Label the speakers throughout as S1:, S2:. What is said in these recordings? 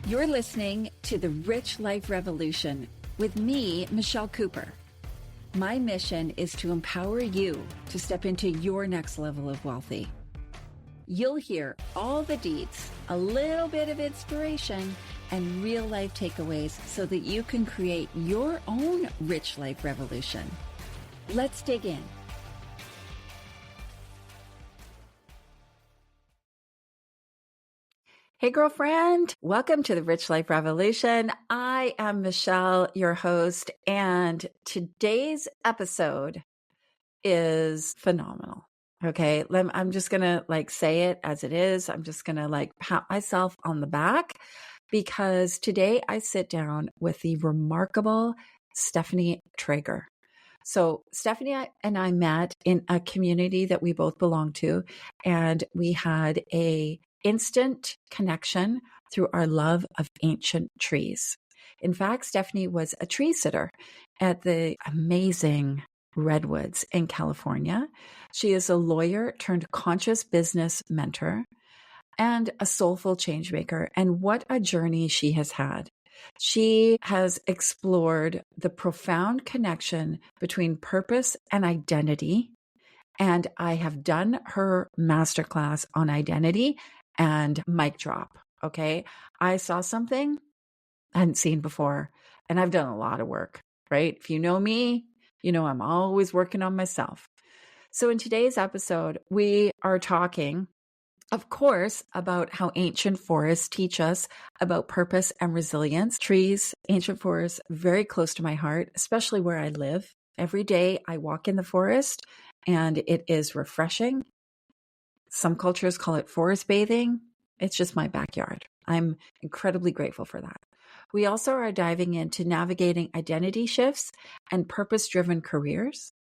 S1: You're listening to The Rich Life Revolution with me, Michelle Cooper. My mission is to empower you to step into your next level of wealthy. You'll hear all the deets, a little bit of inspiration, and real life takeaways so that you can create your own rich life revolution. Let's dig in. Hey, girlfriend. Welcome to the Rich Life Revolution. I am Michelle, your host, and today's episode is phenomenal. Okay. I'm just going to say it as it is. I'm just going to pat myself on the back because today I sit down with the remarkable Stephanie Trager. So Stephanie and I met in a community that we both belong to, and we had a instant connection through our love of ancient trees. In fact, Stephanie was a tree sitter at the amazing Redwoods in California. She is a lawyer turned conscious business mentor and a soulful change maker. And what a journey she has had. She has explored the profound connection between purpose and identity. And I have done her masterclass on identity and mic drop. Okay. I saw something I hadn't seen before, and I've done a lot of work, right? If you know me, you know I'm always working on myself. So in today's episode, we are talking, of course, about how ancient forests teach us about purpose and resilience. Trees, ancient forests, very close to my heart, especially where I live. Every day I walk in the forest and it is refreshing. Some cultures call it forest bathing. It's just my backyard. I'm incredibly grateful for that. We also are diving into navigating identity shifts and purpose-driven careers.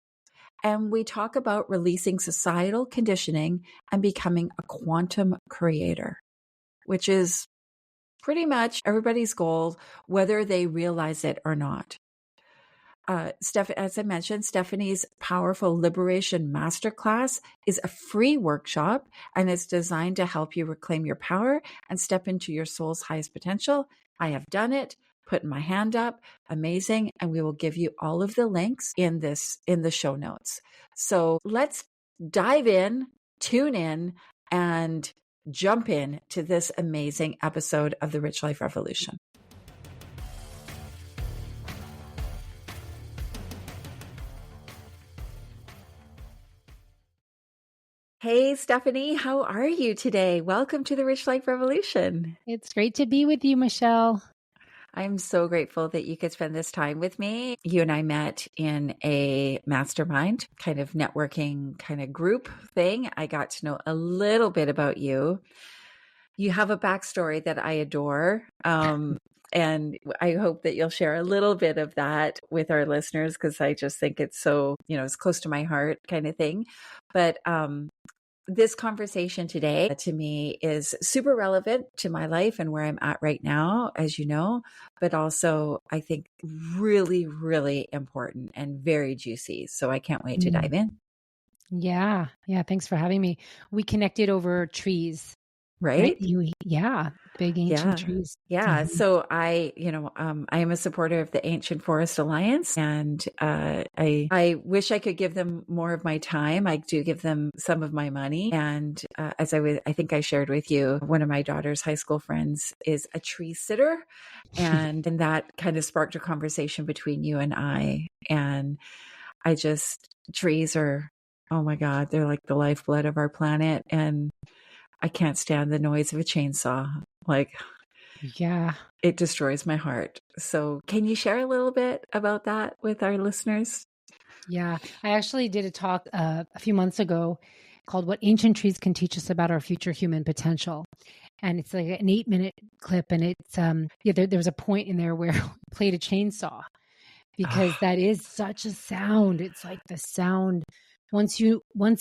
S1: And we talk about releasing societal conditioning and becoming a quantum creator, which is pretty much everybody's goal, whether they realize it or not. As I mentioned, Stephanie's Powerful Liberation Masterclass is a free workshop, and it's designed to help you reclaim your power and step into your soul's highest potential. I have done it, put my hand up, amazing, and we will give you all of the links in the show notes. So let's dive in, tune in, and jump in to this amazing episode of the Rich Life Revolution. Hey, Stephanie, how are you today? Welcome to the Rich Life Revolution.
S2: It's great to be with you, Michelle.
S1: I'm so grateful that you could spend this time with me. You and I met in a mastermind kind of networking kind of group thing. I got to know a little bit about you. You have a backstory that I adore. And I hope that you'll share a little bit of that with our listeners because I just think it's so, it's close to my heart kind of thing. But this conversation today to me is super relevant to my life and where I'm at right now, as you know, but also I think really, really important and very juicy. So I can't wait to dive in.
S2: Yeah. Thanks for having me. We connected over trees.
S1: Right?
S2: Yeah. Big ancient trees.
S1: Yeah. Mm-hmm. So I am a supporter of the Ancient Forest Alliance, and I wish I could give them more of my time. I do give them some of my money. And as I think I shared with you, one of my daughter's high school friends is a tree sitter, and that kind of sparked a conversation between you and I. And trees are, oh my God, they're like the lifeblood of our planet. And I can't stand the noise of a chainsaw.
S2: Yeah,
S1: it destroys my heart. So can you share a little bit about that with our listeners?
S2: Yeah, I actually did a talk a few months ago called What Ancient Trees Can Teach Us About Our Future Human Potential. And it's like an 8-minute clip. And it's, there was a point in there where we played a chainsaw because that is such a sound. It's like the sound. Once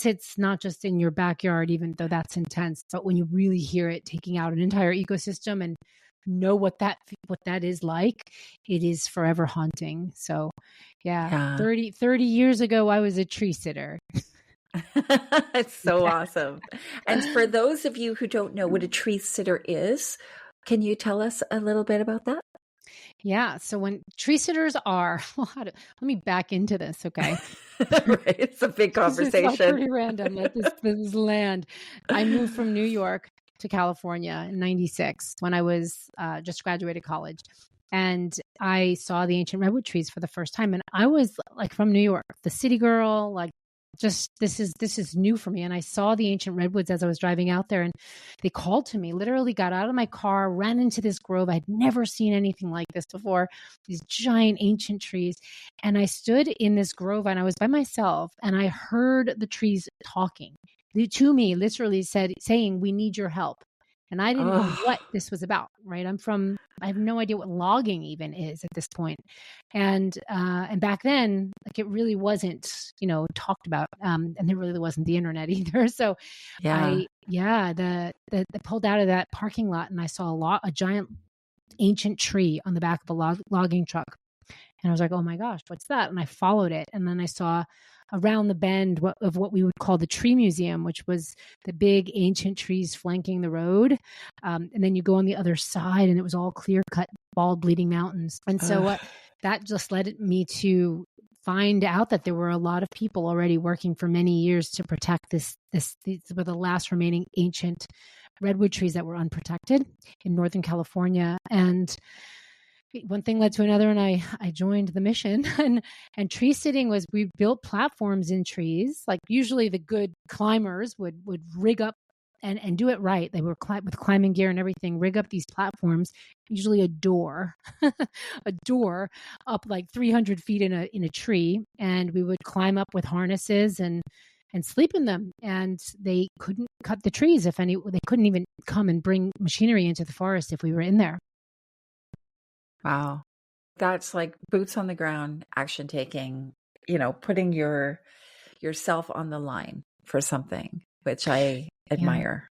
S2: it's not just in your backyard, even though that's intense, but when you really hear it taking out an entire ecosystem and know what that is like, it is forever haunting. So yeah. 30 years ago, I was a tree sitter.
S1: It's so awesome. And for those of you who don't know what a tree sitter is, Can you tell us a little bit about that?
S2: Yeah. So when tree sitters are, well, let me back into this. Okay.
S1: Right. It's a big
S2: Because it's like
S1: conversation.
S2: pretty random. Let this land. I moved from New York to California in '96 when I was just graduated college. And I saw the ancient redwood trees for the first time. And I was like from New York, the city girl, like just this is new for me. And I saw the ancient redwoods as I was driving out there, and they called to me, literally got out of my car, ran into this grove. I'd never seen anything like this before, these giant ancient trees. And I stood in this grove and I was by myself, and I heard the trees talking to me, literally saying, "We need your help." And I didn't know what
S1: Oh,
S2: this was about, right? I have no idea what logging even is at this point. And back then, like it really wasn't, talked about. And there really wasn't the internet either. So
S1: yeah.
S2: the pulled out of that parking lot, and I saw a giant ancient tree on the back of a logging truck. And I was like, oh my gosh, what's that? And I followed it. And then I saw around the bend of what we would call the tree museum, which was the big ancient trees flanking the road. And then you go on the other side, and it was all clear cut, bald, bleeding mountains. And so
S1: Ugh.
S2: that just led me to find out that there were a lot of people already working for many years to protect these were the last remaining ancient redwood trees that were unprotected in Northern California. And one thing led to another, and I joined the mission. And tree sitting was, we built platforms in trees. Like usually the good climbers would rig up and do it right. They were with climbing gear and everything, rig up these platforms, usually a door, a door up like 300 feet in a tree. And we would climb up with harnesses and sleep in them. And they couldn't cut the trees they couldn't even come and bring machinery into the forest if we were in there.
S1: Wow. That's like boots on the ground, action taking, putting yourself on the line for something, which I
S2: Yeah.
S1: admire.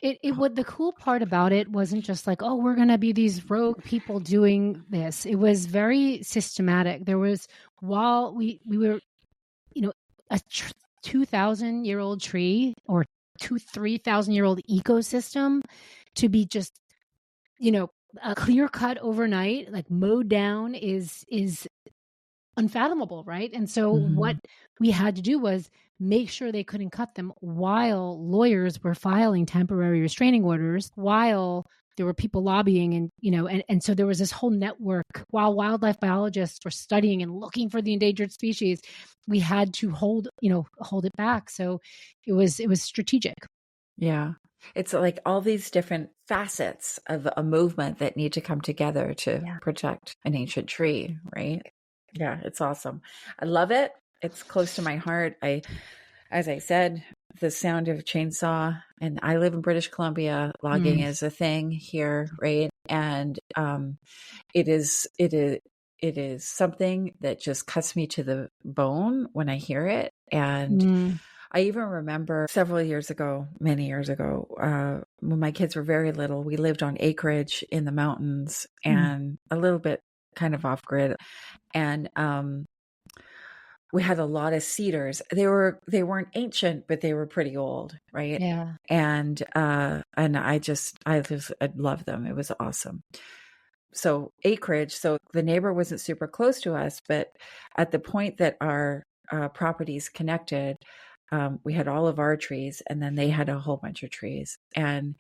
S2: It what the cool part about it wasn't just like, oh, we're gonna be these rogue people doing this. It was very systematic. There was, while we were, a 2,000-year-old tree, or 3,000-year-old ecosystem, to be just, a clear cut overnight, like mowed down, is unfathomable, right? And so what
S1: Mhm.
S2: we had to do was make sure they couldn't cut them while lawyers were filing temporary restraining orders, while there were people lobbying, and so there was this whole network. While wildlife biologists were studying and looking for the endangered species, we had to hold it back. So it was strategic.
S1: Yeah. It's like all these different facets of a movement that need to come together to
S2: Yeah.
S1: protect an ancient tree, right? Yeah, it's awesome. I love it. It's close to my heart. As I said, the sound of a chainsaw, and I live in British Columbia. Logging
S2: Mm,
S1: is a thing here, right? And it is it is it is something that just cuts me to the bone when I hear it. And
S2: mm,
S1: I even remember several years ago, many years ago, when my kids were very little, we lived on acreage in the mountains
S2: mm.
S1: and a little bit kind of off grid. And we had a lot of cedars. They weren't ancient, but they were pretty old, right?
S2: Yeah.
S1: And I love them. It was awesome. So acreage. So the neighbor wasn't super close to us, but at the point that our properties connected, we had all of our trees, and then they had a whole bunch of trees. And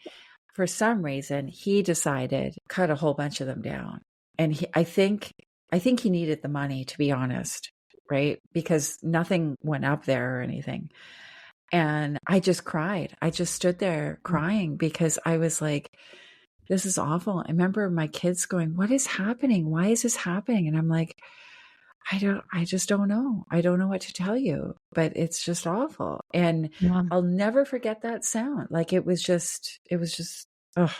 S1: for some reason, he decided cut a whole bunch of them down. And I think he needed the money, to be honest, right? Because nothing went up there or anything. And I just cried. I just stood there crying because I was like, this is awful. I remember my kids going, what is happening? Why is this happening? And I'm like, I just don't know. I don't know what to tell you, but it's just awful. And
S2: Yeah.
S1: I'll never forget that sound. Like it was just, oh,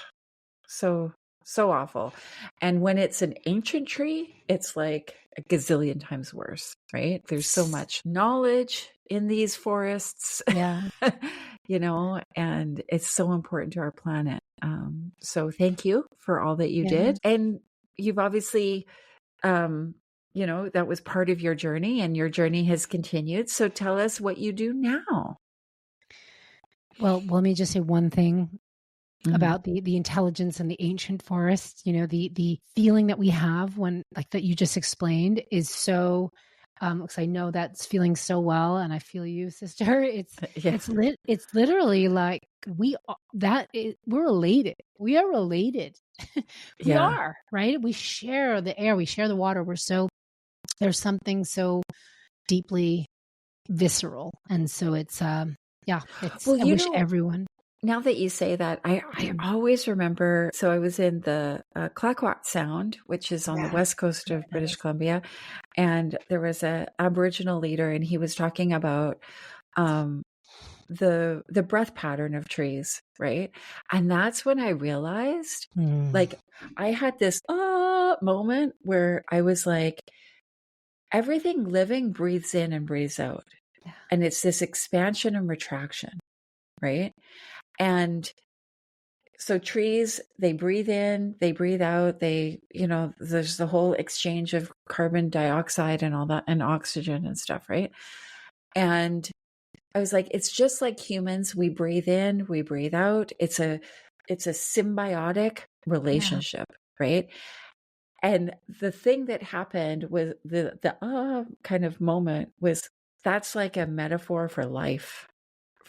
S1: so, so awful. And when it's an ancient tree, it's like a gazillion times worse, right? There's so much knowledge in these forests,
S2: Yeah.
S1: and it's so important to our planet. So thank you for all that you
S2: Yeah.
S1: did. And you've obviously, that was part of your journey, and your journey has continued. So tell us what you do now.
S2: Well, let me just say one thing. about the intelligence and the ancient forest. The feeling that we have when, like, that you just explained is so, because I know that's feeling so well, and I feel you, sister.
S1: Yeah.
S2: It's literally like we're related. We are related. We
S1: Yeah.
S2: are, right? We share the air, we share the water. There's something so deeply visceral. And so it's,
S1: Well,
S2: I wish everyone.
S1: now that you say that, I always remember, so I was in the Clayoquot Sound, which is on the west coast of British Columbia, and there was a Aboriginal leader, and he was talking about the breath pattern of trees, right? And that's when I realized, like, I had this moment where I was like, everything living breathes in and breathes out. And it's this expansion and retraction, right? And so trees, they breathe in, they breathe out, there's the whole exchange of carbon dioxide and all that, and oxygen and stuff, right? And I was like, it's just like humans. We breathe in, we breathe out. It's a symbiotic relationship, right? And the thing that happened with the kind of moment was, that's like a metaphor for life.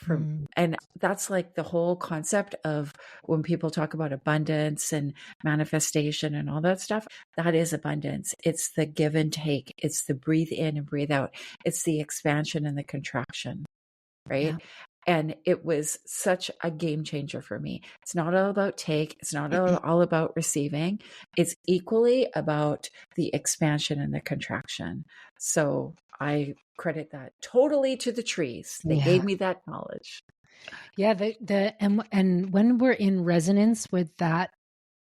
S1: And that's like the whole concept of when people talk about abundance and manifestation and all that stuff, that is abundance. It's the give and take. It's the breathe in and breathe out. It's the expansion and the contraction, right?
S2: Yeah.
S1: And it was such a game changer for me. It's not all about take. It's not all about receiving. It's equally about the expansion and the contraction. So I credit that totally to the trees. They gave me that knowledge.
S2: Yeah. And when we're in resonance with that,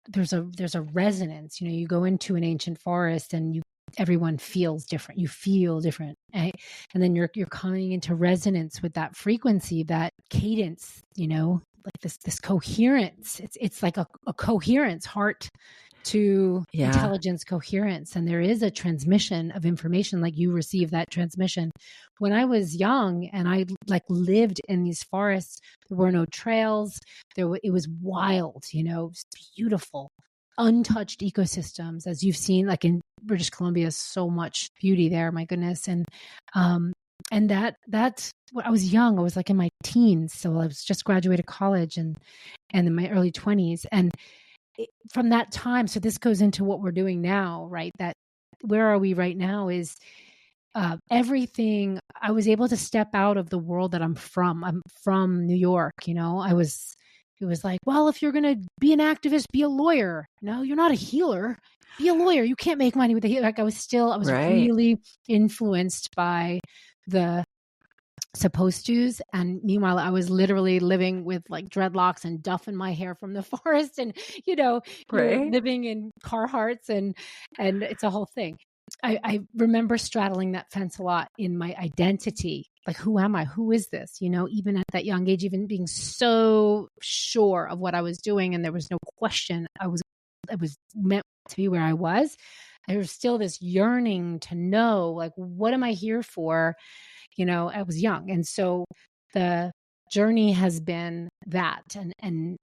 S2: there's a resonance. You go into an ancient forest and everyone feels different. You feel different, right? And then you're coming into resonance with that frequency, that cadence, like this coherence. It's like a coherence, heart to intelligence coherence. And there is a transmission of information, like you receive that transmission. When I was young and I lived in these forests, there were no trails. It was wild, it was beautiful, untouched ecosystems, as you've seen, like in British Columbia, so much beauty there, my goodness. And that's when I was young. I was like in my teens. So I was just graduated college and in my early 20s. And from that time, so this goes into what we're doing now, right? That where are we right now is everything. I was able to step out of the world that I'm from. I'm from New York, it was like, well, if you're going to be an activist, be a lawyer. No, you're not a healer. Be a lawyer. You can't make money with a healer. Like I was really influenced by the supposed to's. And meanwhile, I was literally living with like dreadlocks and duff in my hair from the forest. And, you're living in Carhartts and it's a whole thing. I remember straddling that fence a lot in my identity. Like, who am I? Who is this? Even at that young age, even being so sure of what I was doing, and there was no question I was meant to be where I was. There was still this yearning to know, like, what am I here for? I was young. And so the journey has been that. And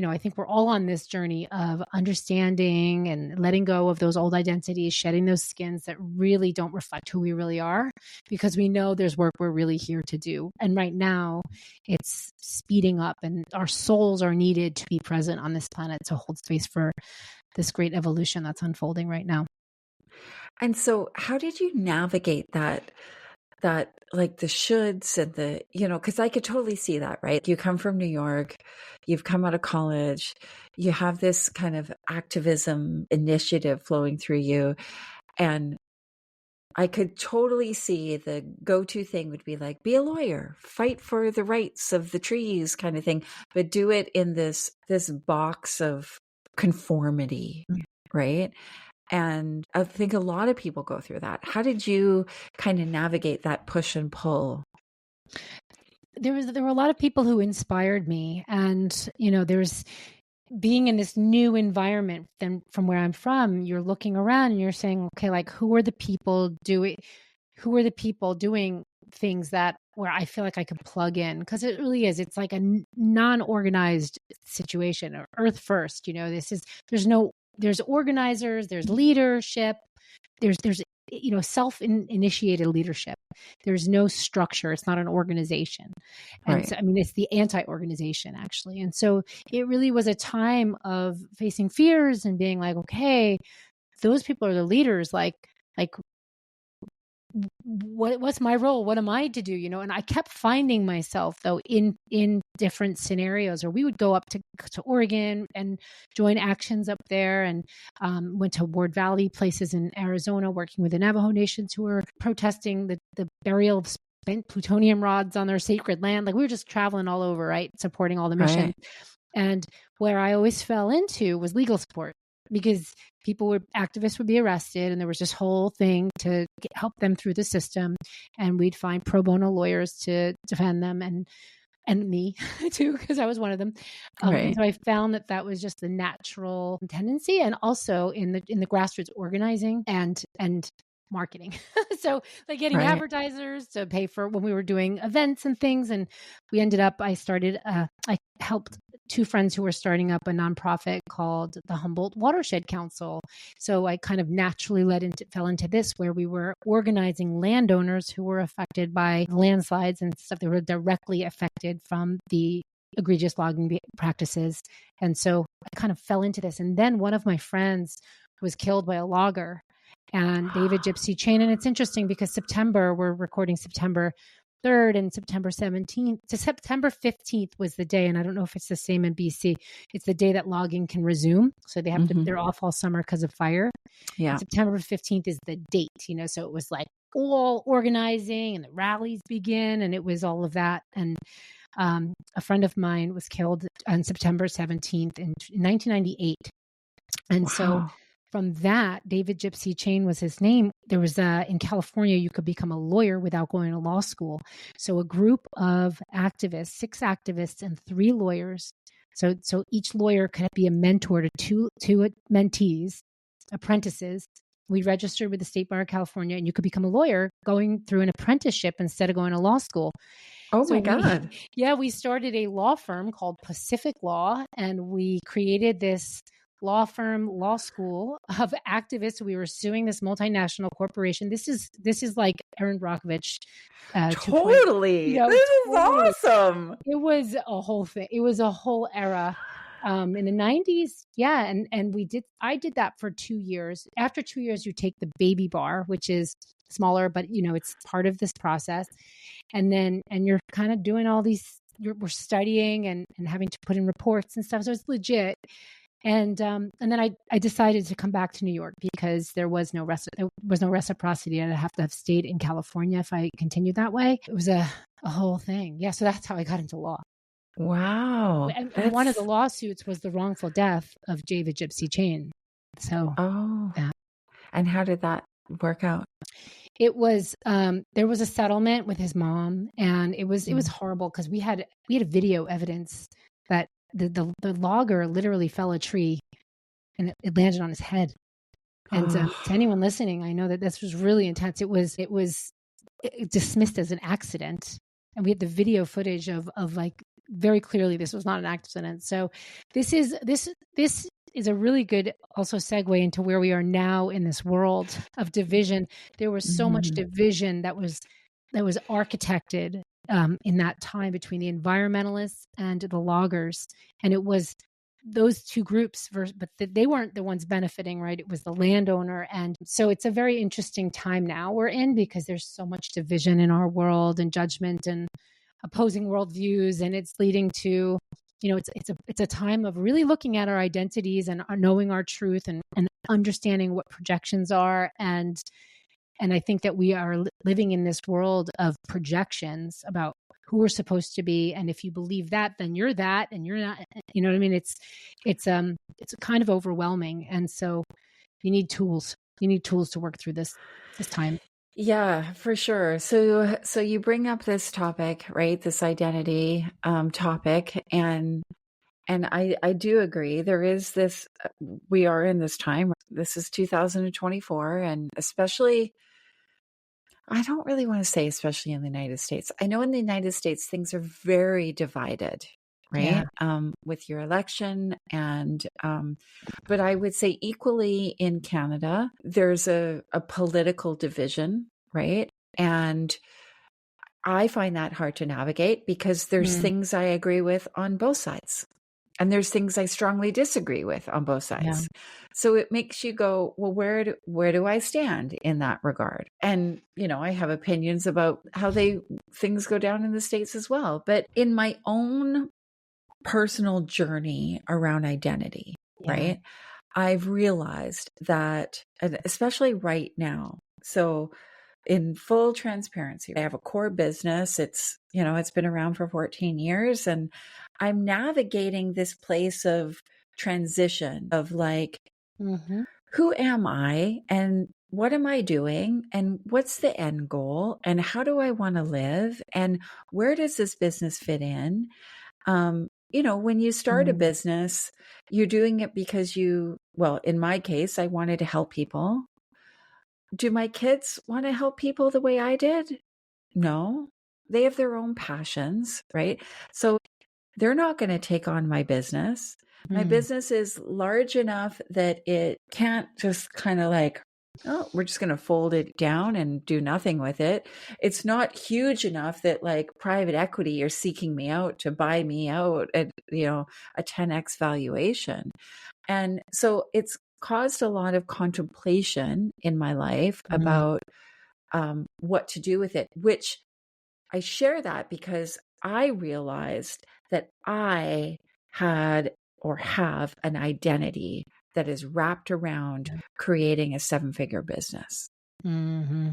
S2: I think we're all on this journey of understanding and letting go of those old identities, shedding those skins that really don't reflect who we really are, because we know there's work we're really here to do. And right now it's speeding up, and our souls are needed to be present on this planet to hold space for this great evolution that's unfolding right now.
S1: And so how did you navigate that like the shoulds and the, because I could totally see that, right? You come from New York, you've come out of college, you have this kind of activism initiative flowing through you. And I could totally see the go-to thing would be like, be a lawyer, fight for the rights of the trees kind of thing, but do it in this box of conformity, right? And I think a lot of people go through that. How did you kind of navigate that push and pull?
S2: There were a lot of people who inspired me, and there's being in this new environment than from where I'm from. You're looking around and you're saying, okay, like who are the people doing things that where I feel like I could plug in, because it really is. It's like a non-organized situation, or earth first. There's organizers, there's leadership, there's self-initiated leadership. There's no structure. It's not an organization. And
S1: Right.
S2: so, I mean, it's the anti-organization actually. And so it really was a time of facing fears and being like, okay, those people are the leaders. Like what's my role? What am I to do? And I kept finding myself though in different scenarios, or we would go up to Oregon and join actions up there, and went to Ward Valley places in Arizona, working with the Navajo nations who were protesting the burial of spent plutonium rods on their sacred land. Like, we were just traveling all over, right? Supporting all the missions.
S1: Right.
S2: And where I always fell into was legal support, because activists would be arrested, and there was this whole thing to help them through the system, and we'd find pro bono lawyers to defend them, and me too, because I was one of them.
S1: Right.
S2: And so I found that was just the natural tendency, and also in the grassroots organizing and marketing. So like getting
S1: Right.
S2: advertisers to pay for when we were doing events and things. And we ended up, I helped two friends who were starting up a nonprofit called the Humboldt Watershed Council. So I kind of naturally fell into this, where we were organizing landowners who were affected by landslides and stuff that were directly affected from the egregious logging practices. And so I kind of fell into this. And then one of my friends was killed by a logger, and David Gypsy Chain. And it's interesting because we're recording September 3rd and September 17th. So September 15th was the day, and I don't know if it's the same in BC. It's the day that logging can resume. So they're off all summer because of fire.
S1: Yeah.
S2: And September 15th is the date, so it was like all organizing, and the rallies begin, and it was all of that. And a friend of mine was killed on September 17th in 1998. And so from that, David Gypsy Chain was his name. There was in California, you could become a lawyer without going to law school. So a group of activists, 6 activists and 3 lawyers. So each lawyer could be a mentor to two mentees, apprentices. We registered with the State Bar of California, and you could become a lawyer going through an apprenticeship instead of going to law school.
S1: Oh my God.
S2: We started a law firm called Pacific Law, and we created this law school of activists. We were suing this multinational corporation. This is like Erin Brockovich.
S1: Totally. This is awesome.
S2: It was a whole thing. It was a whole era. In the 90s. Yeah. And I did that for 2 years. After 2 years, you take the baby bar, which is smaller, but it's part of this process. And you're kind of doing all these, we're studying and having to put in reports and stuff. So it's legit. And then I decided to come back to New York because there was no reciprocity. I'd have to have stayed in California if I continued that way. It was a whole thing. Yeah. So that's how I got into law.
S1: Wow.
S2: And one of the lawsuits was the wrongful death of David Gypsy Chain. So,
S1: yeah. And how did that work out?
S2: It was, there was a settlement with his mom, and it was horrible because we had video evidence that the logger literally fell a tree and it landed on his head. And to anyone listening, I know that this was really intense. It was dismissed as an accident. And we had the video footage of like very clearly this was not an accident. So this is a really good also segue into where we are now in this world of division. There was so much division that was architected in that time between the environmentalists and the loggers. And it was those two groups, but they weren't the ones benefiting, right? It was the landowner. And so it's a very interesting time now we're in, because there's so much division in our world and judgment and opposing worldviews. And it's leading to, it's a time of really looking at our identities and knowing our truth and understanding what projections are. And I think that we are living in this world of projections about who we're supposed to be. And if you believe that, then you're that, and you're not, you know what I mean? It's kind of overwhelming. And so you need tools. You need tools to work through this time.
S1: Yeah, for sure. So you bring up this topic, right? This identity topic. And I do agree. There is this, we are in this time. This is 2024. And especially I don't really want to say, especially in the United States. I know in the United States, things are very divided,
S2: Yeah.
S1: right? With your election but I would say equally in Canada, there's a political division, right? And I find that hard to navigate because there's
S2: Mm,
S1: things I agree with on both sides. And there's things I strongly disagree with on both
S2: yeah.
S1: sides. So it makes you go, well, where do I stand in that regard? And, I have opinions about how things go down in the States as well. But in my own personal journey around identity,
S2: Yeah.
S1: right? I've realized that, and especially right now. So in full transparency, I have a core business. It's been around for 14 years and I'm navigating this place of transition of like,
S2: Mm-hmm.
S1: who am I and what am I doing and what's the end goal and how do I want to live and where does this business fit in? When you start a
S2: Mm,
S1: business, you're doing it because well, in my case, I wanted to help people. Do my kids want to help people the way I did? No. They have their own passions, right? So they're not going to take on my business. My
S2: mm,
S1: business is large enough that it can't just kind of like, oh, we're just going to fold it down and do nothing with it. It's not huge enough that like private equity are seeking me out to buy me out at, a 10x valuation. And so it's caused a lot of contemplation in my life
S2: mm,
S1: about what to do with it, which I share that because I realized that I had or have an identity that is wrapped around creating a 7-figure business.
S2: mm-hmm.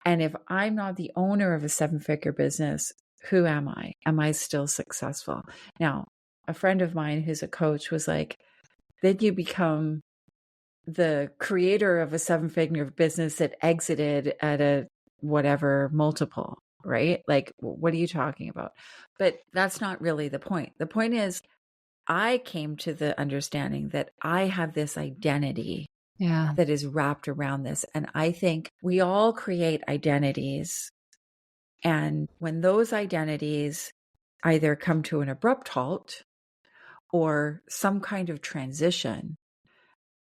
S1: And if I'm not the owner of a 7-figure business, who am I? Am I still successful? Now, a friend of mine who's a coach was like, then you become the creator of a 7-figure business that exited at a whatever multiple, right? Like, what are you talking about? But that's not really the point. The point is, I came to the understanding that I have this identity
S2: Yeah.
S1: that is wrapped around this. And I think we all create identities. And when those identities either come to an abrupt halt or some kind of transition,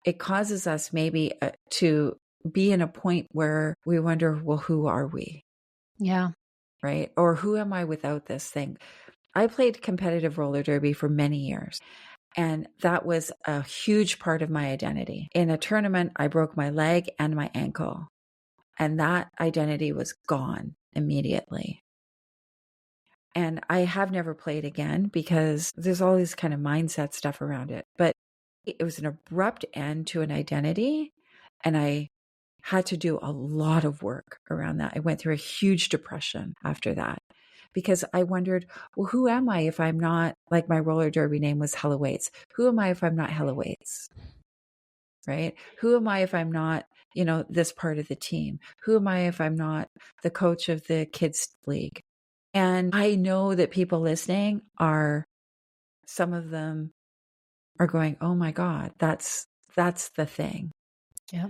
S1: it causes us maybe to be in a point where we wonder, well, who are we?
S2: Yeah.
S1: Right? Or who am I without this thing? I played competitive roller derby for many years, and that was a huge part of my identity. In a tournament, I broke my leg and my ankle, and that identity was gone immediately. And I have never played again because there's all this kind of mindset stuff around it. But it was an abrupt end to an identity. And I had to do a lot of work around that. I went through a huge depression after that because I wondered, well, who am I if I'm not, like my roller derby name was Hella Waits. Who am I if I'm not Hella Waits? Right? Who am I if I'm not, this part of the team? Who am I if I'm not the coach of the kids league? And I know that people listening some of them are going, oh my God, that's the thing.
S2: Yeah.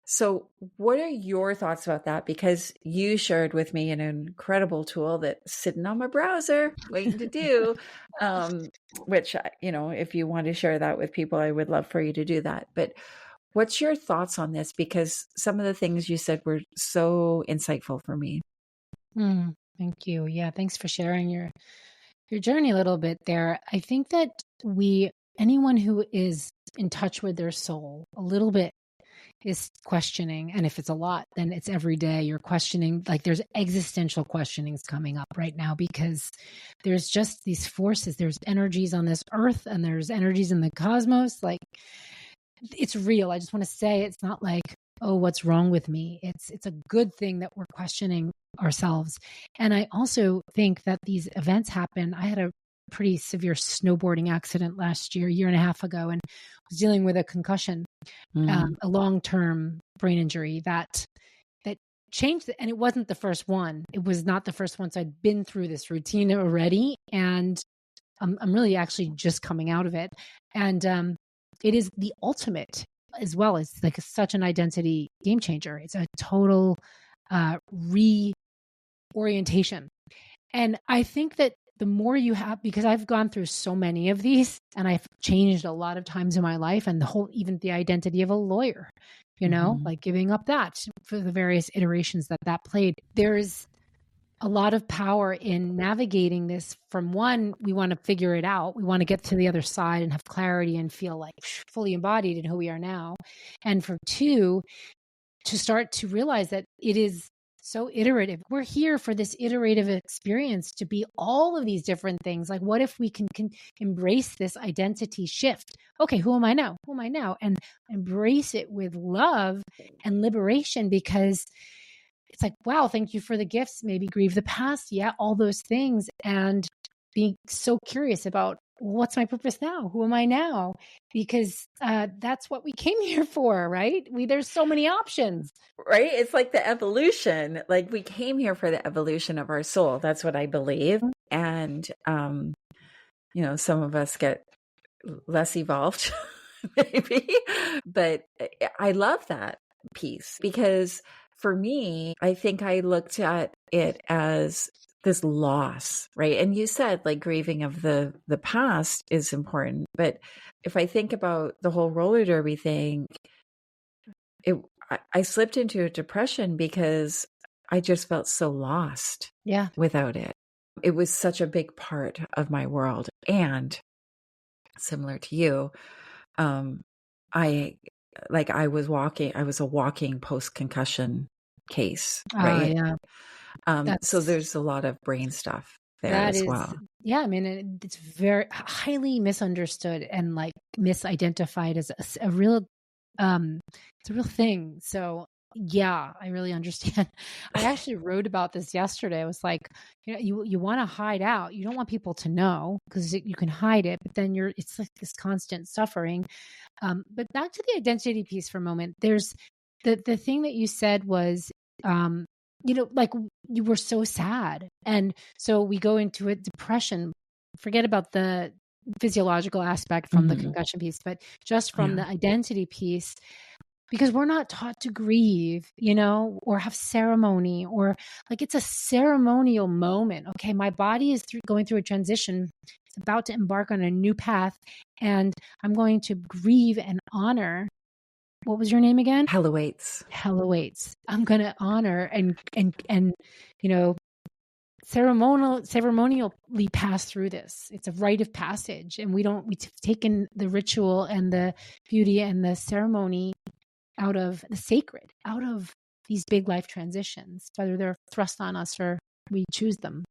S1: So what are your thoughts about that? Because you shared with me an incredible tool that's sitting on my browser waiting to do, which, if you want to share that with people, I would love for you to do that. But what's your thoughts on this? Because some of the things you said were so insightful for me.
S2: Thank you. Yeah. Thanks for sharing your journey a little bit there. I think that anyone who is in touch with their soul a little bit is questioning. And if it's a lot, then it's every day you're questioning. Like there's existential questionings coming up right now because there's just these forces. There's energies on this earth and there's energies in the cosmos. Like it's real. I just want to say it's not like, oh, what's wrong with me? It's a good thing that we're questioning ourselves. And I also think that these events happen. I had a pretty severe snowboarding accident last year and a half ago, and was dealing with a concussion, a long-term brain injury that changed it. And it wasn't the first one. It was not the first one. So I'd been through this routine already, and I'm really actually just coming out of it. And it is the ultimate as well. It's like such an identity game changer. It's a total reorientation. And I think that the more you have, because I've gone through so many of these and I've changed a lot of times in my life, and even the identity of a lawyer, like giving up that for the various iterations that played. There's a lot of power in navigating this. From one, we want to figure it out. We want to get to the other side and have clarity and feel like fully embodied in who we are now. And for two, to start to realize that it is so iterative. We're here for this iterative experience to be all of these different things. Like, what if we can embrace this identity shift? Okay, who am I now? Who am I now? And embrace it with love and liberation, because it's like, wow, thank you for the gifts, maybe grieve the past. Yeah, all those things. And being so curious about, what's my purpose now? Who am I now? Because that's what we came here for, right? There's so many options.
S1: Right? It's like the evolution. Like, we came here for the evolution of our soul. That's what I believe. And, some of us get less evolved, maybe. But I love that piece, because for me, I think I looked at it as this loss, right? And you said, like, grieving of the past is important. But if I think about the whole roller derby thing, I slipped into a depression because I just felt so lost without it. It was such a big part of my world. And similar to you, I was a walking post-concussion case, right? So there's a lot of brain stuff there as well.
S2: Yeah, I mean, it's very highly misunderstood and like misidentified as a real, it's a real thing. So yeah, I really understand. I actually wrote about this yesterday. I was like, you want to hide out. You don't want people to know because you can hide it, but then it's like this constant suffering. But back to the identity piece for a moment. There's the thing that you said was, like, you were so sad. And so we go into a depression, forget about the physiological aspect from the concussion piece, but just from the identity piece, because we're not taught to grieve, or have ceremony, or like, it's a ceremonial moment. Okay, my body is going through a transition. It's about to embark on a new path, and I'm going to grieve and honor. What was your name again?
S1: Hell awaits.
S2: I'm going to honor and ceremonially pass through this. It's a rite of passage, and we've taken the ritual and the beauty and the ceremony out of the sacred, out of these big life transitions, whether they're thrust on us or we choose them.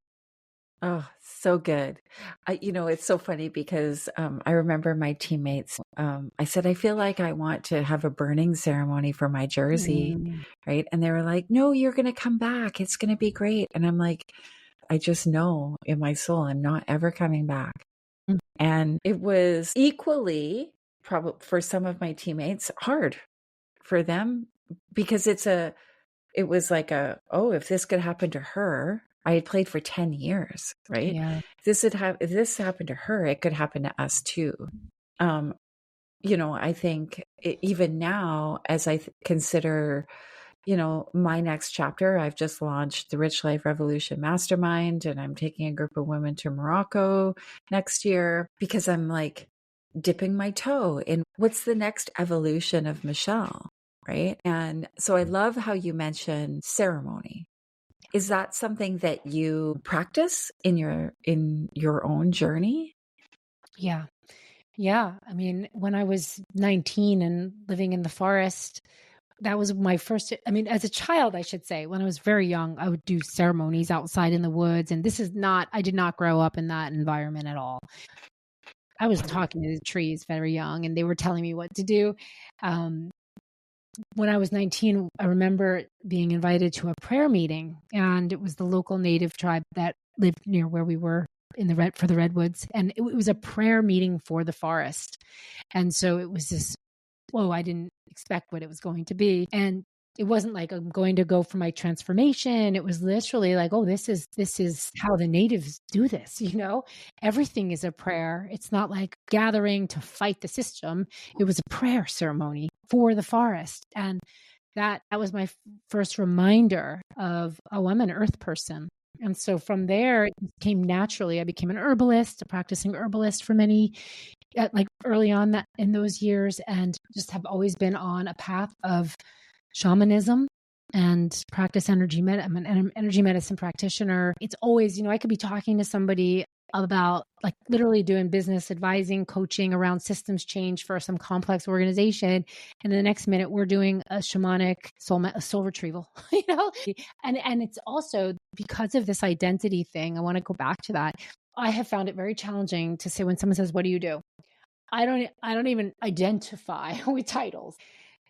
S1: Oh, so good. It's so funny because I remember my teammates, I said, I feel like I want to have a burning ceremony for my jersey, right? And they were like, no, you're going to come back. It's going to be great. And I'm like, I just know in my soul, I'm not ever coming back. And it was equally, probably for some of my teammates, hard for them, because it was like if this could happen to her. I had played for 10 years, right?
S2: Yeah.
S1: If this happened to her, it could happen to us too. I think even now, as I consider, my next chapter, I've just launched the Rich Life Revolution Mastermind, and I'm taking a group of women to Morocco next year, because I'm like dipping my toe in what's the next evolution of Michelle, right? And so I love how you mentioned ceremony. Is that something that you practice in your own journey?
S2: Yeah. Yeah. I mean, when I was 19 and living in the forest, that was my first, as a child, I should say, when I was very young, I would do ceremonies outside in the woods. And I did not grow up in that environment at all. I was talking to the trees very young, and they were telling me what to do. When I was 19, I remember being invited to a prayer meeting, and it was the local native tribe that lived near where we were for the redwoods. And it was a prayer meeting for the forest. And so it was this, I didn't expect what it was going to be. And it wasn't like I'm going to go for my transformation. It was literally like, this is how the natives do this. Everything is a prayer. It's not like gathering to fight the system. It was a prayer ceremony for the forest. And that was my first reminder of, oh, I'm an earth person. And so from there, it came naturally. I became an herbalist, a practicing herbalist for many, like early on that in those years, and just have always been on a path of shamanism and practice energy I'm an energy medicine practitioner. It's always, I could be talking to somebody about like literally doing business advising, coaching around systems change for some complex organization. And the next minute we're doing a shamanic soul retrieval, and it's also because of this identity thing. I want to go back to that. I have found it very challenging to say when someone says, what do you do? I don't even identify with titles.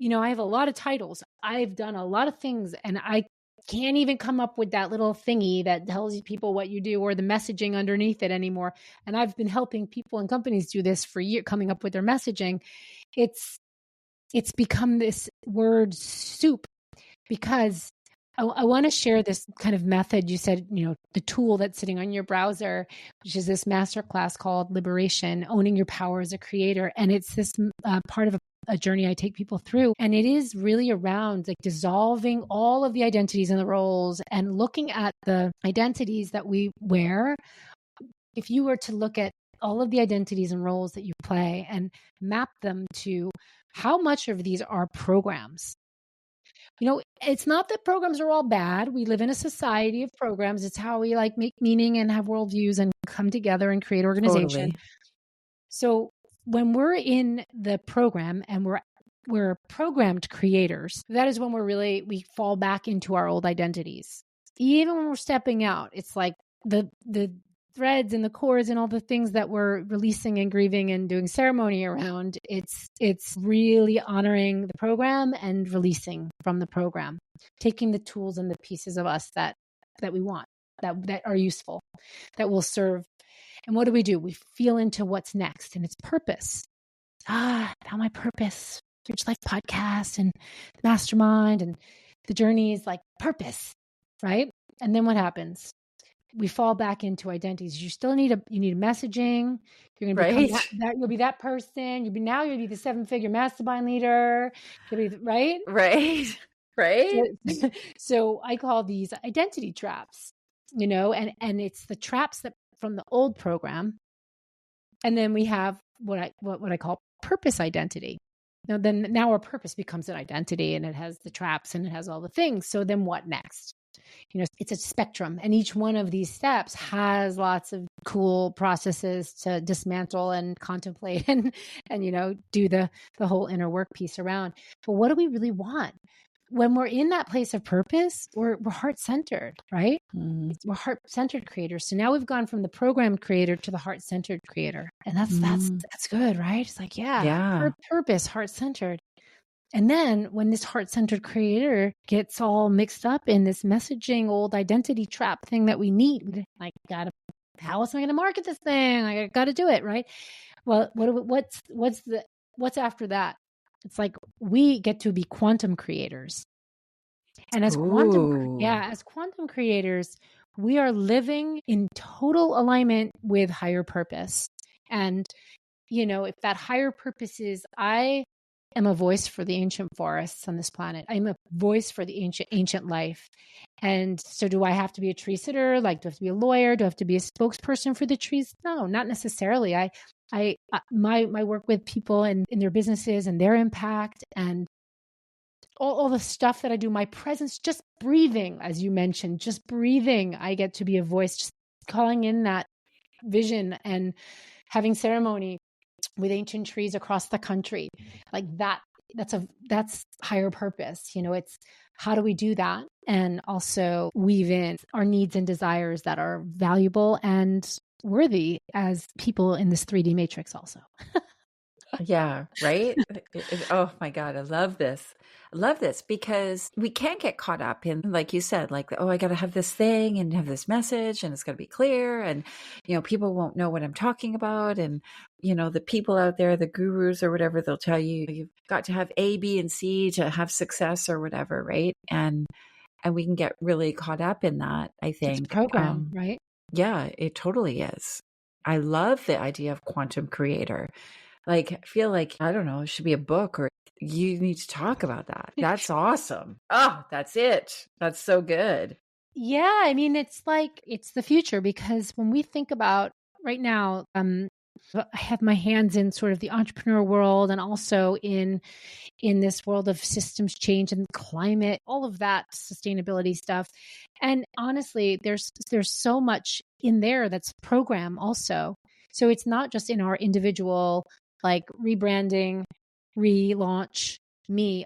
S2: I have a lot of titles. I've done a lot of things, and I can't even come up with that little thingy that tells people what you do or the messaging underneath it anymore. And I've been helping people and companies do this for years, coming up with their messaging. It's become this word soup because I want to share this kind of method. You said, the tool that's sitting on your browser, which is this masterclass called Liberation, Owning Your Power as a Creator. And it's this part of a journey I take people through. And it is really around like dissolving all of the identities and the roles and looking at the identities that we wear. If you were to look at all of the identities and roles that you play and map them to how much of these are programs. It's not that programs are all bad. We live in a society of programs. It's how we like make meaning and have worldviews and come together and create organization.
S1: Totally.
S2: So when we're in the program and we're programmed creators, that is when we fall back into our old identities. Even when we're stepping out, it's like the threads and the cords and all the things that we're releasing and grieving and doing ceremony around. It's really honoring the program and releasing from the program, taking the tools and the pieces of us that we want, that are useful, that will serve. And what do? We feel into what's next, and it's purpose. Now my purpose, Rich Life podcast and mastermind and the journey is like purpose, right? And then what happens? We fall back into identities. You still need messaging. You're going to become that. You'll be that person. You'll be the 7-figure mastermind leader. You'll be right. So I call these identity traps. And it's the traps that from the old program. And then we have what I call purpose identity. Now our purpose becomes an identity, and it has the traps and it has all the things. So then what next? It's a spectrum, and each one of these steps has lots of cool processes to dismantle and contemplate and do the whole inner work piece around. But what do we really want? When we're in that place of purpose, we're heart-centered, right? Mm-hmm. We're heart-centered creators. So now we've gone from the programmed creator to the heart-centered creator. And that's good, right? It's like, purpose, heart-centered. And then when this heart-centered creator gets all mixed up in this messaging old identity trap thing that we need, like, how else am I going to market this thing? I got to do it, right? Well, what's after that? It's like we get to be quantum creators. And as quantum creators, we are living in total alignment with higher purpose. And, if that higher purpose is, I am a voice for the ancient forests on this planet. I'm a voice for the ancient life. And so do I have to be a tree sitter? Like, do I have to be a lawyer? Do I have to be a spokesperson for the trees? No, not necessarily. My work with people and in their businesses and their impact and all the stuff that I do, my presence, just breathing, as you mentioned, just breathing, I get to be a voice, just calling in that vision and having ceremony with ancient trees across the country. Like that's higher purpose. It's how do we do that? And also weave in our needs and desires that are valuable and worthy as people in this 3D matrix also.
S1: Yeah, right? Oh my God, I love this. I love this because we can't get caught up in, like you said, like, oh, I got to have this thing and have this message and it's got to be clear. And, people won't know what I'm talking about. And, the people out there, the gurus or whatever, they'll tell you, you've got to have A, B, and C to have success or whatever, right? And we can get really caught up in that, I think.
S2: It's a program, right?
S1: Yeah, it totally is. I love the idea of quantum creator. Like, I feel like, I don't know, it should be a book, or you need to talk about that. That's awesome. Oh, that's it. That's so good.
S2: Yeah, I mean, it's like it's the future, because when we think about right now, I have my hands in sort of the entrepreneur world, and also in this world of systems change and climate, all of that sustainability stuff. And honestly, there's so much in there that's program also. So it's not just in our individual, like, rebranding, relaunch,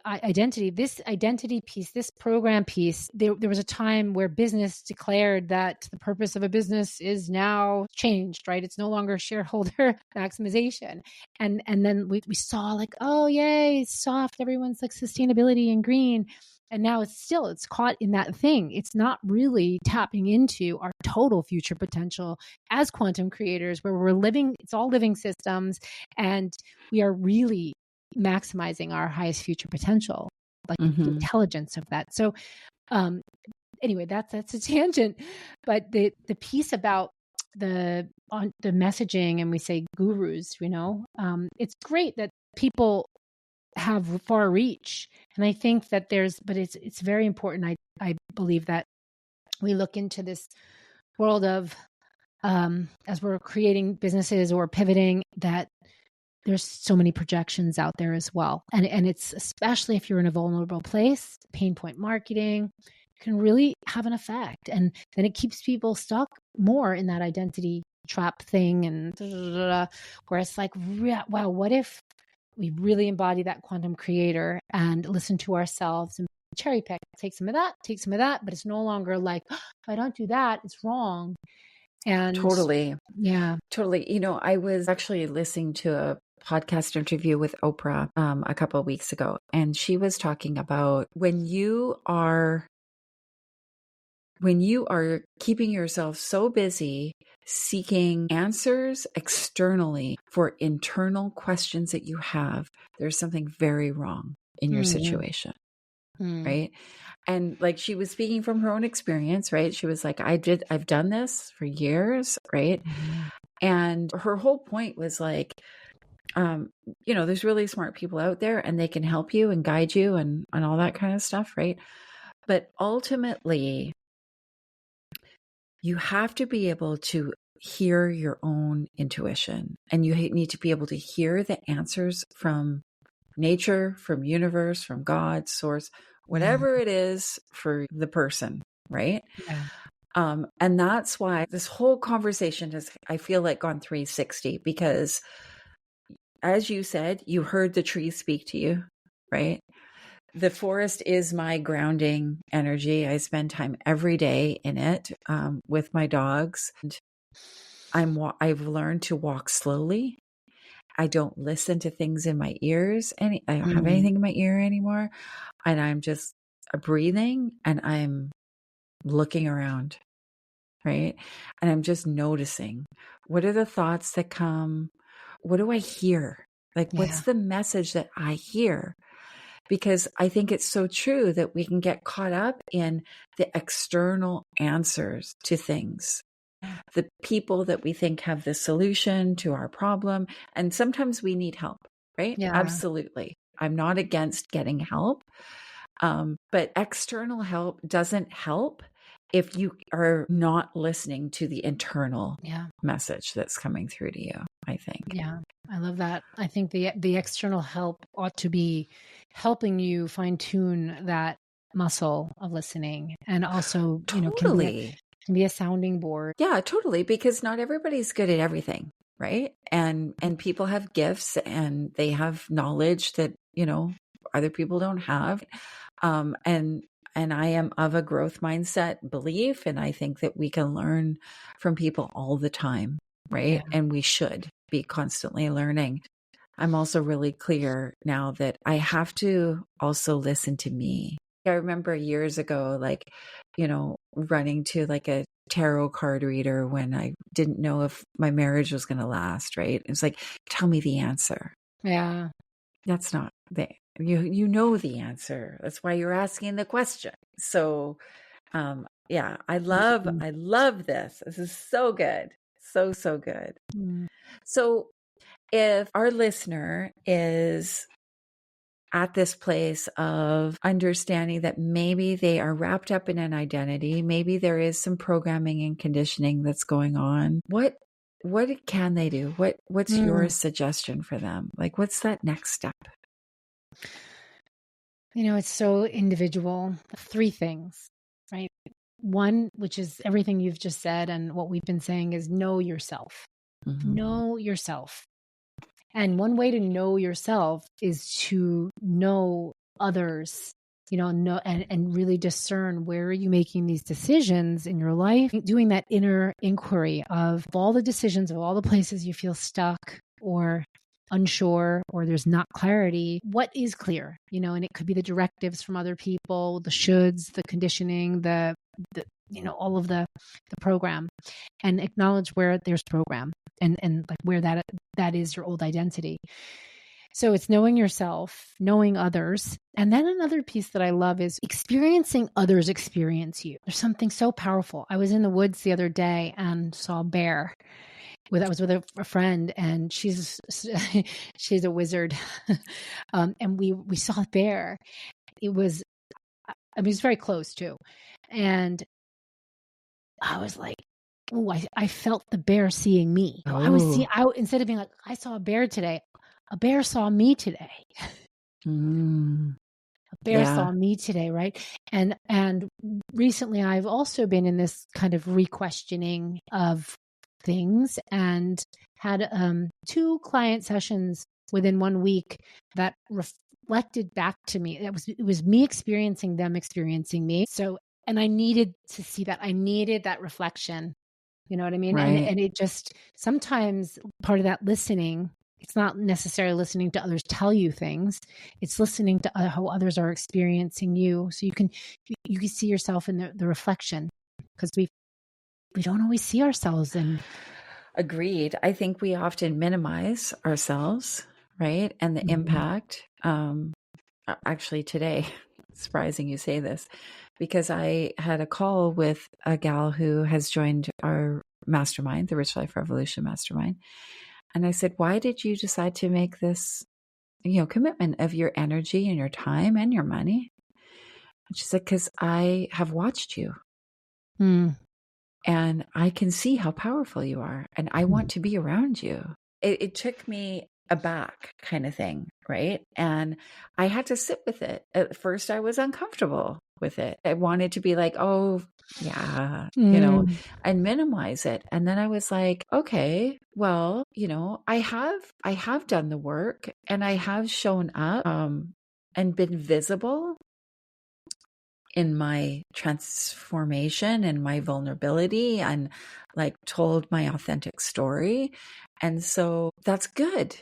S2: identity, this identity piece, this program piece. There was a time where business declared that the purpose of a business is now changed, right? It's no longer shareholder maximization. And then we saw, like, oh yay, soft, everyone's like sustainability and green. And now it's caught in that thing. It's not really tapping into our total future potential as quantum creators, where we're living, it's all living systems, and we are really maximizing our highest future potential, like the intelligence of that. So anyway, that's a tangent. But the piece about the messaging, and we say gurus, it's great that people have far reach. And I think that but it's very important. I believe that we look into this world of, as we're creating businesses or pivoting, that there's so many projections out there as well. And it's, especially if you're in a vulnerable place, pain point marketing can really have an effect. And then it keeps people stuck more in that identity trap thing. And where it's like, wow, what if we really embody that quantum creator and listen to ourselves and cherry pick, take some of that, but it's no longer like, oh, if I don't do that, it's wrong. And
S1: Totally.
S2: yeah.
S1: Totally. I was actually listening to a podcast interview with Oprah a couple of weeks ago, and she was talking about when you are keeping yourself so busy seeking answers externally for internal questions that you have, there's something very wrong in your situation. Right. And like, she was speaking from her own experience, right? She was like, I've done this for years. Right. And her whole point was like, there's really smart people out there, and they can help you and guide you and all that kind of stuff. Right. But ultimately, you have to be able to hear your own intuition, and you need to be able to hear the answers from nature, from universe, from God, source, whatever it is for the person, right?
S2: Yeah.
S1: And that's why this whole conversation has, I feel like, gone 360, because as you said, you heard the trees speak to you, right? The forest is my grounding energy. I spend time every day in it with my dogs. And I've learned to walk slowly. I don't listen to things in my ears. I don't have anything in my ear anymore. And I'm just breathing, and I'm looking around, right? And I'm just noticing, what are the thoughts that come? What do I hear? Like, what's the message that I hear? Because I think it's so true that we can get caught up in the external answers to things, the people that we think have the solution to our problem. And sometimes we need help, right?
S2: Yeah.
S1: Absolutely. I'm not against getting help. But external help doesn't help if you are not listening to the internal message that's coming through to you, I think.
S2: Yeah, I love that. I think the external help ought to be helping you fine tune that muscle of listening, and also,
S1: Totally.
S2: can be a sounding board.
S1: Yeah, totally. Because not everybody's good at everything, right? And people have gifts, and they have knowledge that, other people don't have. And I am of a growth mindset belief, and I think that we can learn from people all the time, right?
S2: Yeah.
S1: And we should be constantly learning. I'm also really clear now that I have to also listen to me. I remember years ago, like, running to like a tarot card reader when I didn't know if my marriage was going to last, right? It's like, tell me the answer.
S2: Yeah.
S1: That's not you know the answer. That's why you're asking the question. So, yeah, I love this. This is so good. So good.
S2: Mm.
S1: So if our listener is at this place of understanding that maybe they are wrapped up in an identity, maybe there is some programming and conditioning that's going on, what can they do? What's your suggestion for them? Like, what's that next step?
S2: It's so individual. 3 things, right? One, which is everything you've just said and what we've been saying, is know yourself.
S1: Mm-hmm.
S2: Know yourself. And one way to know yourself is to know others, know and really discern, where are you making these decisions in your life, doing that inner inquiry of all the decisions, of all the places you feel stuck or unsure, or there's not clarity. What is clear? And it could be the directives from other people, the shoulds, the conditioning, the all of the program, and acknowledge where there's program and like where that is your old identity. So it's knowing yourself, knowing others. And then another piece that I love is experiencing others experience you. There's something so powerful. I was in the woods the other day and saw a bear. I was with a friend, and she's a wizard. And we saw a bear. It was very close too. And I was like, oh, I felt the bear seeing me.
S1: Oh.
S2: Instead of being like, I saw a bear today, a bear saw me today.
S1: Mm.
S2: A bear saw me today, right? And recently I've also been in this kind of re-questioning of things, and had 2 client sessions within 1 week that reflected back to me. It was me experiencing them experiencing me. So, and I needed to see that. I needed that reflection. You know what I mean?
S1: Right.
S2: And it just, sometimes part of that listening, it's not necessarily listening to others tell you things. It's listening to how others are experiencing you. So you can see yourself in the reflection, because we don't always see ourselves. And
S1: agreed. I think we often minimize ourselves, right? And the impact. Actually today, surprising you say this, because I had a call with a gal who has joined our mastermind, the Rich Life Revolution mastermind. And I said, why did you decide to make this, commitment of your energy and your time and your money? And she said, because I have watched you. And I can see how powerful you are, and I want to be around you. It took me aback, kind of thing, right? And I had to sit with it. At first, I was uncomfortable with it. I wanted to be like, oh, yeah, and minimize it. And then I was like, okay, well, I have done the work, and I have shown up and been visible in my transformation and my vulnerability, and like told my authentic story. And so that's good,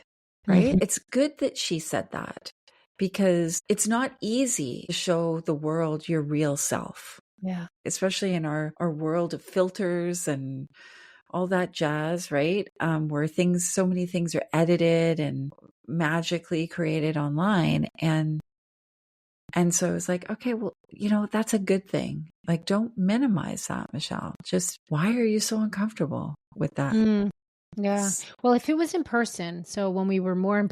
S1: right? It's good that she said that, because it's not easy to show the world your real self.
S2: Yeah.
S1: Especially in our world of filters and all that jazz, right? Where so many things are edited and magically created online. And so it was like, okay, well, that's a good thing. Like, don't minimize that, Michelle. Just, why are you so uncomfortable with that?
S2: Yeah. Well, if it was in person, so when we were more in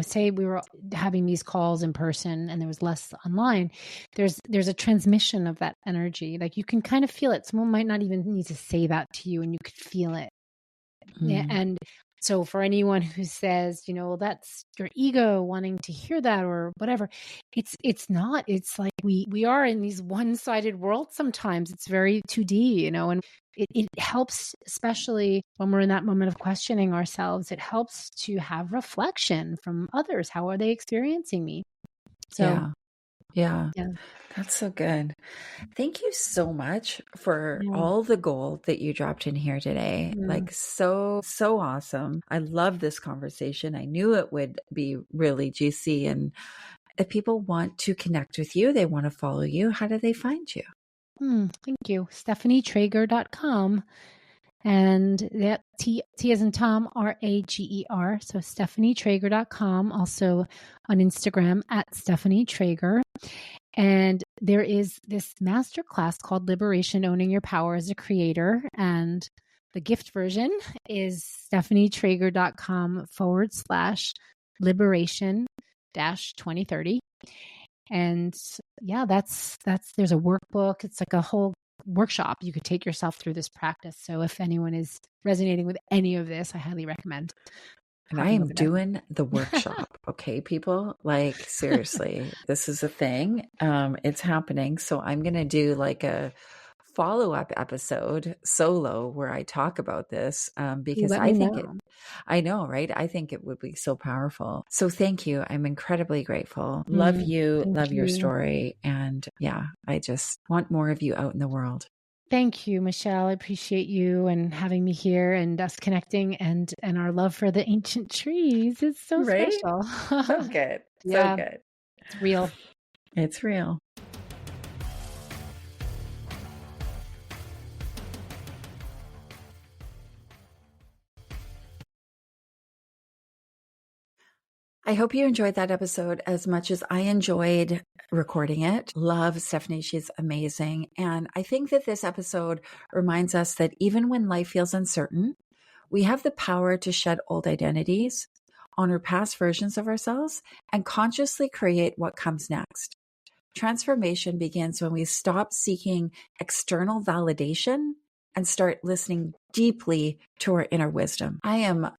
S2: say we were having these calls in person and there was less online, there's a transmission of that energy. Like, you can kind of feel it. Someone might not even need to say that to you, and you could feel it. Yeah. And so for anyone who says, well, that's your ego wanting to hear that or whatever, it's not. It's like we are in these one-sided worlds sometimes. It's very 2D, and it helps, especially when we're in that moment of questioning ourselves. It helps to have reflection from others. How are they experiencing me? So
S1: yeah. That's so good. Thank you so much for
S2: Yeah.
S1: all the gold that you dropped in here today. Like, so awesome. I love this conversation. I knew it would be really juicy. And if people want to connect with you, they want to follow you, how do they find you?
S2: Thank you. StephanieTrager.com. And that T as in Tom, Rager. So StephanieTrager.com. Also on Instagram at Stephanie Trager. And there is this masterclass called Liberation: Owning Your Power as a Creator. And The gift version is stephanietrager.com/liberation-2030. And yeah, there's a workbook. It's like a whole workshop. You could take yourself through this practice. So if anyone is resonating with any of this, I highly recommend.
S1: And I am doing the workshop. Okay, people, like seriously, this is a thing. It's happening. So I'm going to do like a follow-up episode solo where I talk about this because I know, right? I think it would be so powerful. So thank you. I'm incredibly grateful. Love you. Love your story. And yeah, I just want more of you out in the world.
S2: Thank you, Michelle. I appreciate you and having me here and us connecting, and our love for the ancient trees is so special.
S1: So good.
S2: Yeah,
S1: so good.
S2: It's real.
S1: It's real. I hope you enjoyed that episode as much as I enjoyed recording it. Love Stephanie. She's amazing. And I think that this episode reminds us that even when life feels uncertain, we have the power to shed old identities, honor past versions of ourselves, and consciously create what comes next. Transformation begins when we stop seeking external validation and start listening deeply to our inner wisdom. I am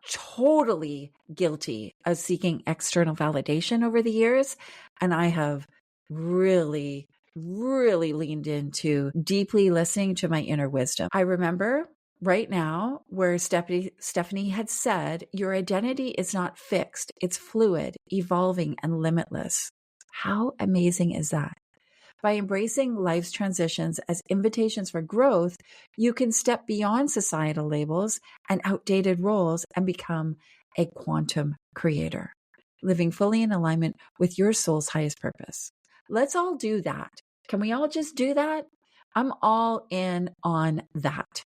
S1: totally guilty of seeking external validation over the years. And I have really leaned into deeply listening to my inner wisdom. I remember right now where Stephanie had said, your identity is not fixed. It's fluid, evolving, and limitless. How amazing is that? By embracing life's transitions as invitations for growth, you can step beyond societal labels and outdated roles and become a quantum creator, living fully in alignment with your soul's highest purpose. Let's all do that. Can we all just do that? I'm all in on that.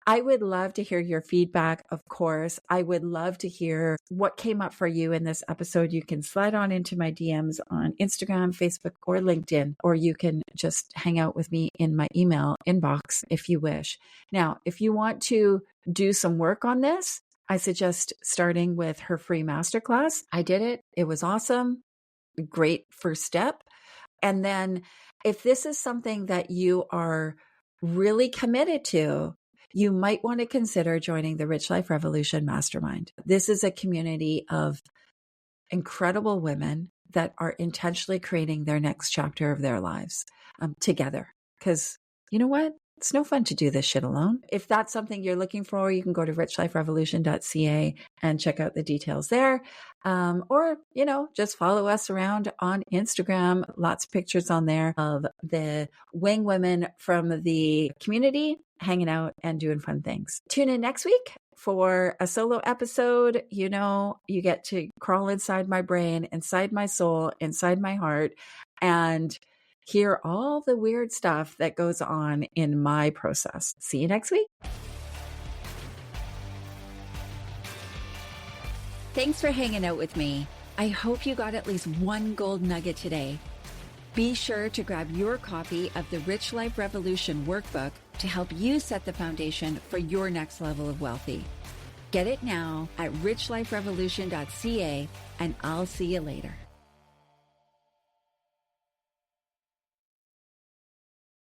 S1: I would love to hear your feedback, of course. I would love to hear what came up for you in this episode. You can slide on into my DMs on Instagram, Facebook, or LinkedIn, or you can just hang out with me in my email inbox if you wish. Now, if you want to do some work on this, I suggest starting with her free masterclass. I did it. It was awesome. Great first step. And then if this is something that you are really committed to, you might want to consider joining the Rich Life Revolution Mastermind. This is a community of incredible women that are intentionally creating their next chapter of their lives together. Because you know what? It's no fun to do this shit alone. If that's something you're looking for, you can go to richliferevolution.ca and check out the details there. Or, just follow us around on Instagram. Lots of pictures on there of the wing women from the community hanging out and doing fun things. Tune in next week for a solo episode. You get to crawl inside my brain, inside my soul, inside my heart, and hear all the weird stuff that goes on in my process. See you next week. Thanks for hanging out with me. I hope you got at least one gold nugget today. Be sure to grab your copy of the Rich Life Revolution workbook to help you set the foundation for your next level of wealthy. Get it now at richliferevolution.ca, and I'll see you later.